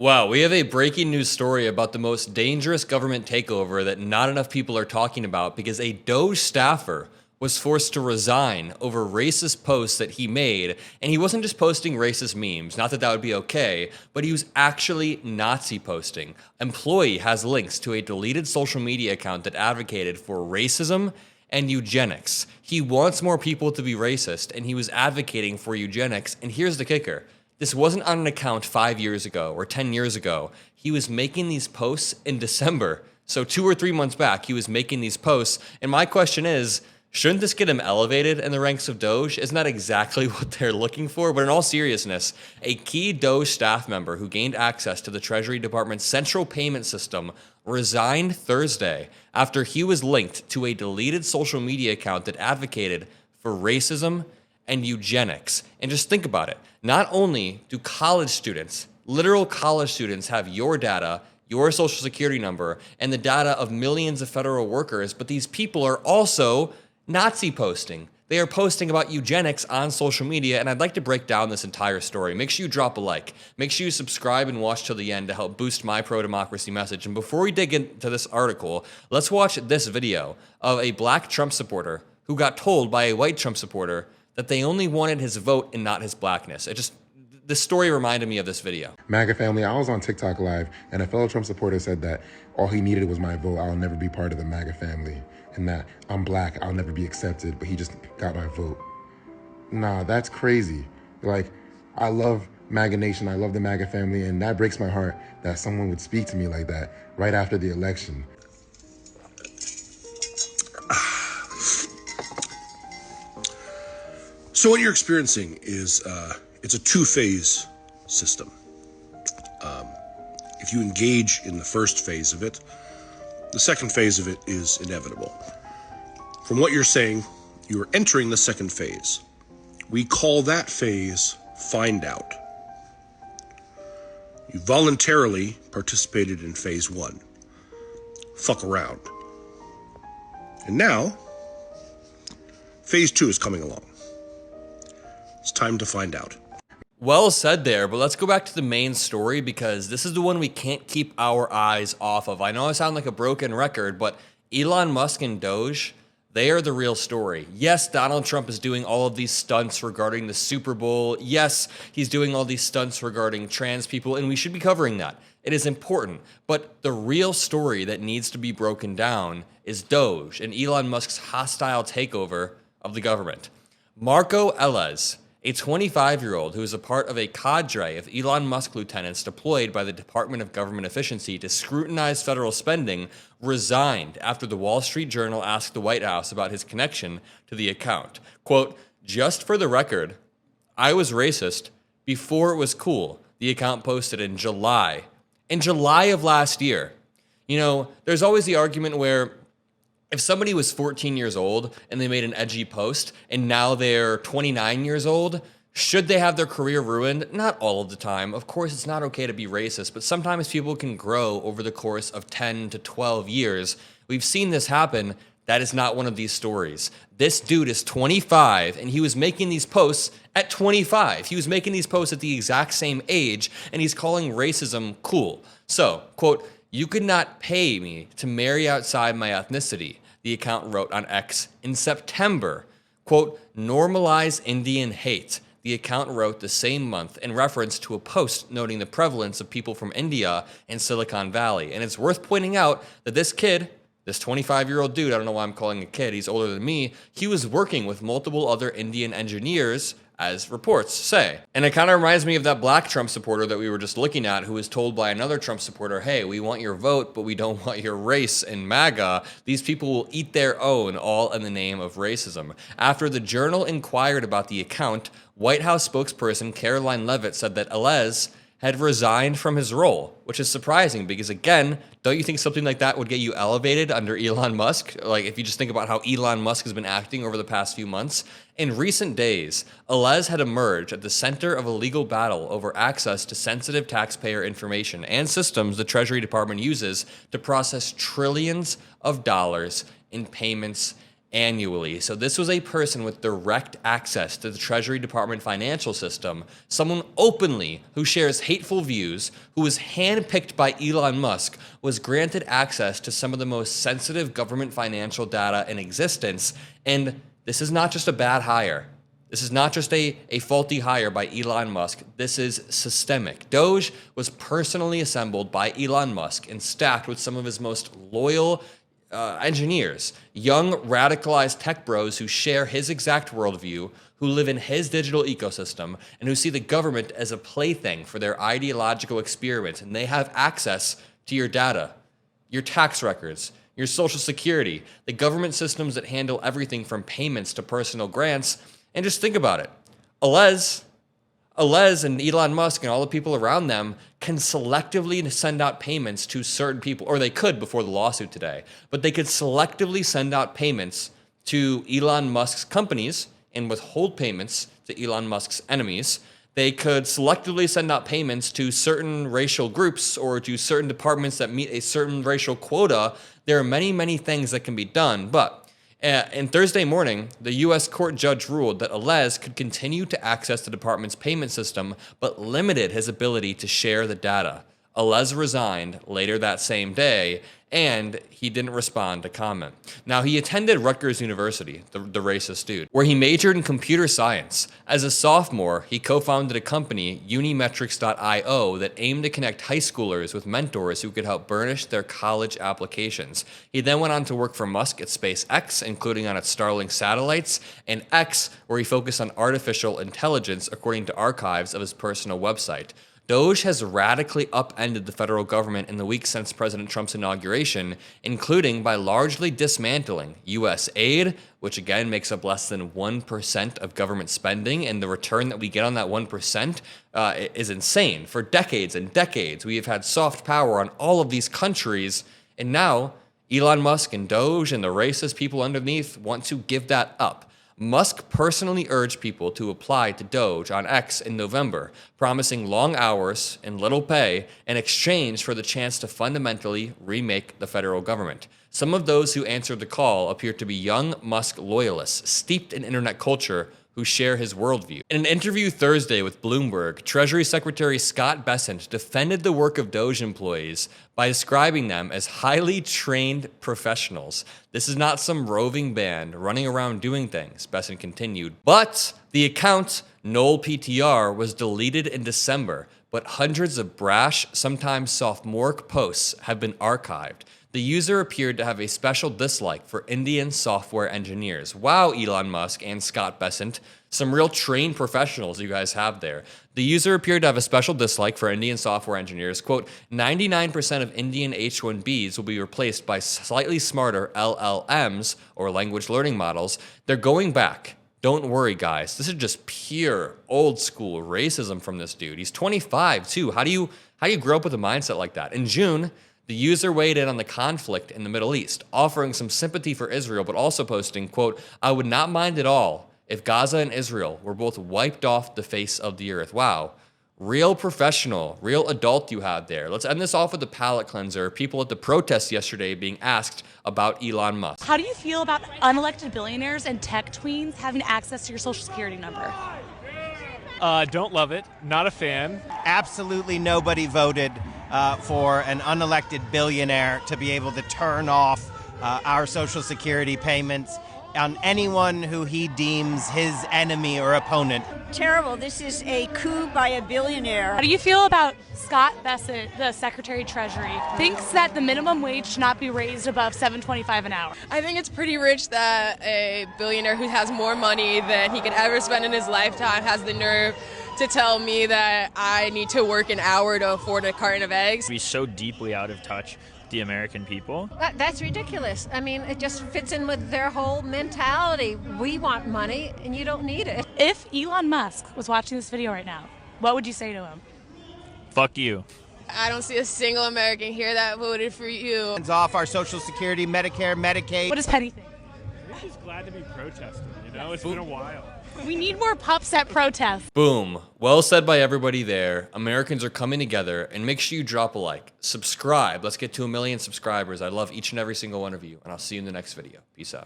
Wow, we have a breaking news story about the most dangerous government takeover that not enough people are talking about because a DOGE staffer was forced to resign over racist posts that he made. And he wasn't just posting racist memes, not that that would be okay, but he was actually Nazi posting. Employee has links to a deleted social media account that advocated for racism and eugenics. He wants more people to be racist, and he was advocating for eugenics. And here's the kicker. This wasn't on an account 5 years ago or 10 years ago. He was making these posts in December. So 2 or 3 months back, he was making these posts. And my question is, shouldn't this get him elevated in the ranks of DOGE? Isn't that exactly what they're looking for? But in all seriousness, a key DOGE staff member who gained access to the Treasury Department's central payment system resigned Thursday after he was linked to a deleted social media account that advocated for racism and eugenics. And just think about it. Not only do college students, literal college students, have your data, your social security number, and the data of millions of federal workers, but these people are also Nazi posting. They are posting about eugenics on social media, and I'd like to break down this entire story. Make sure you drop a like. Make sure you subscribe and watch till the end to help boost my pro-democracy message. And before we dig into this article, let's watch this video of a black Trump supporter who got told by a white Trump supporter that they only wanted his vote and not his blackness. This story reminded me of this video. MAGA family, I was on TikTok live and a fellow Trump supporter said that all he needed was my vote. I'll never be part of the MAGA family, and that I'm black, I'll never be accepted, but he just got my vote. Nah, that's crazy. Like, I love MAGA Nation, I love the MAGA family, and that breaks my heart that someone would speak to me like that right after the election. So what you're experiencing is it's a two-phase system. If you engage in the first phase of it, the second phase of it is inevitable. From what you're saying, you are entering the second phase. We call that phase find out. You voluntarily participated in phase one. Fuck around. And now, phase two is coming along. It's time to find out. Well said there, but let's go back to the main story because this is the one we can't keep our eyes off of. I know I sound like a broken record, but Elon Musk and Doge, they are the real story. Yes, Donald Trump is doing all of these stunts regarding the Super Bowl. Yes, he's doing all these stunts regarding trans people, and we should be covering that. It is important. But the real story that needs to be broken down is Doge and Elon Musk's hostile takeover of the government. Marco Elez, a 25-year-old who is a part of a cadre of Elon Musk lieutenants deployed by the Department of Government Efficiency to scrutinize federal spending, resigned after the Wall Street Journal asked the White House about his connection to the account. Quote, "Just for the record, I was racist before it was cool," the account posted in July of last year. You know, there's always the argument where if somebody was 14 years old and they made an edgy post and now they're 29 years old, should they have their career ruined? Not all of the time. Of course, it's not okay to be racist, but sometimes people can grow over the course of 10 to 12 years. We've seen this happen. That is not one of these stories. This dude is 25 and he was making these posts at 25. He was making these posts at the exact same age and he's calling racism cool. So, quote, "You could not pay me to marry outside my ethnicity," the account wrote on X in September. Quote, "Normalize Indian hate," the account wrote the same month in reference to a post noting the prevalence of people from India and Silicon Valley. And it's worth pointing out that this kid, this 25-year-old dude, I don't know why I'm calling a kid, he's older than me, he was working with multiple other Indian engineers, as reports say. And it kind of reminds me of that black Trump supporter that we were just looking at who was told by another Trump supporter, "Hey, we want your vote, but we don't want your race in MAGA. These people will eat their own, all in the name of racism." After the Journal inquired about the account, White House spokesperson Caroline Leavitt said that Elez had resigned from his role, which is surprising because, again, don't you think something like that would get you elevated under Elon Musk? Like, if you just think about how Elon Musk has been acting over the past few months. In recent days, Elez had emerged at the center of a legal battle over access to sensitive taxpayer information and systems the Treasury Department uses to process trillions of dollars in payments annually. So this was a person with direct access to the Treasury Department financial system, someone openly who shares hateful views, who was handpicked by Elon Musk, was granted access to some of the most sensitive government financial data in existence. And this is not just a bad hire. This is not just a faulty hire by Elon Musk. This is systemic. Doge was personally assembled by Elon Musk and staffed with some of his most loyal engineers, young radicalized tech bros who share his exact worldview, who live in his digital ecosystem, and who see the government as a plaything for their ideological experiments. And they have access to your data, your tax records, your social security, the government systems that handle everything from payments to personal grants. And just think about it. Alez and Elon Musk and all the people around them can selectively send out payments to certain people, or they could before the lawsuit today, but they could selectively send out payments to Elon Musk's companies and withhold payments to Elon Musk's enemies. They could selectively send out payments to certain racial groups or to certain departments that meet a certain racial quota. There are many, many things that can be done, but in Thursday morning, the U.S. court judge ruled that Alez could continue to access the department's payment system, but limited his ability to share the data. Alez resigned later that same day, and he didn't respond to comment. Now, he attended Rutgers University, the racist dude, where he majored in computer science. As a sophomore, he co-founded a company, Unimetrics.io, that aimed to connect high schoolers with mentors who could help burnish their college applications. He then went on to work for Musk at SpaceX, including on its Starlink satellites, and X, where he focused on artificial intelligence, according to archives of his personal website. Doge has radically upended the federal government in the weeks since President Trump's inauguration, including by largely dismantling U.S. aid, which again makes up less than 1% of government spending, and the return that we get on that 1% is insane. For decades and decades, we have had soft power on all of these countries, and now Elon Musk and Doge and the racist people underneath want to give that up. Musk personally urged people to apply to Doge on X in November, promising long hours and little pay in exchange for the chance to fundamentally remake the federal government. Some of those who answered the call appear to be young Musk loyalists steeped in internet culture who share his worldview. In an interview Thursday with Bloomberg, Treasury Secretary Scott Bessent defended the work of Doge employees by describing them as highly trained professionals. This is not some roving band running around doing things, Bessent continued. But the account, Knoll PTR, was deleted in December, but hundreds of brash, sometimes sophomoric posts have been archived. The user appeared to have a special dislike for Indian software engineers. Wow, Elon Musk and Scott Bessent, some real trained professionals you guys have there. The user appeared to have a special dislike for Indian software engineers. Quote, 99% of Indian H-1Bs will be replaced by slightly smarter LLMs, or language learning models. They're going back. Don't worry, guys. This is just pure old school racism from this dude. He's 25 too. How do you grow up with a mindset like that? In June, the user weighed in on the conflict in the Middle East, offering some sympathy for Israel, but also posting, quote, I would not mind at all if Gaza and Israel were both wiped off the face of the earth. Wow. Real professional, real adult you have there. Let's end this off with a palate cleanser. People at the protest yesterday being asked about Elon Musk. How do you feel about unelected billionaires and tech tweens having access to your social security number? Don't love it. Not a fan. Absolutely nobody voted for an unelected billionaire to be able to turn off our Social Security payments on anyone who he deems his enemy or opponent. Terrible. This is a coup by a billionaire. How do you feel about Scott Bessent, the Secretary of Treasury, thinks that the minimum wage should not be raised above $7.25 an hour? I think it's pretty rich that a billionaire who has more money than he could ever spend in his lifetime has the nerve to tell me that I need to work an hour to afford a carton of eggs. Be so deeply out of touch with the American people. That's ridiculous. I mean, it just fits in with their whole mentality. We want money and you don't need it. If Elon Musk was watching this video right now, what would you say to him? Fuck you. I don't see a single American here that voted for you. Hands off our Social Security, Medicare, Medicaid. What does Penny think? I'm just glad to be protesting, you know? It's been a while. We need more pups at protests. Boom. Well said by everybody there. Americans are coming together, and make sure you drop a like. Subscribe. Let's get to 1 million subscribers. I love each and every single one of you, and I'll see you in the next video. Peace out.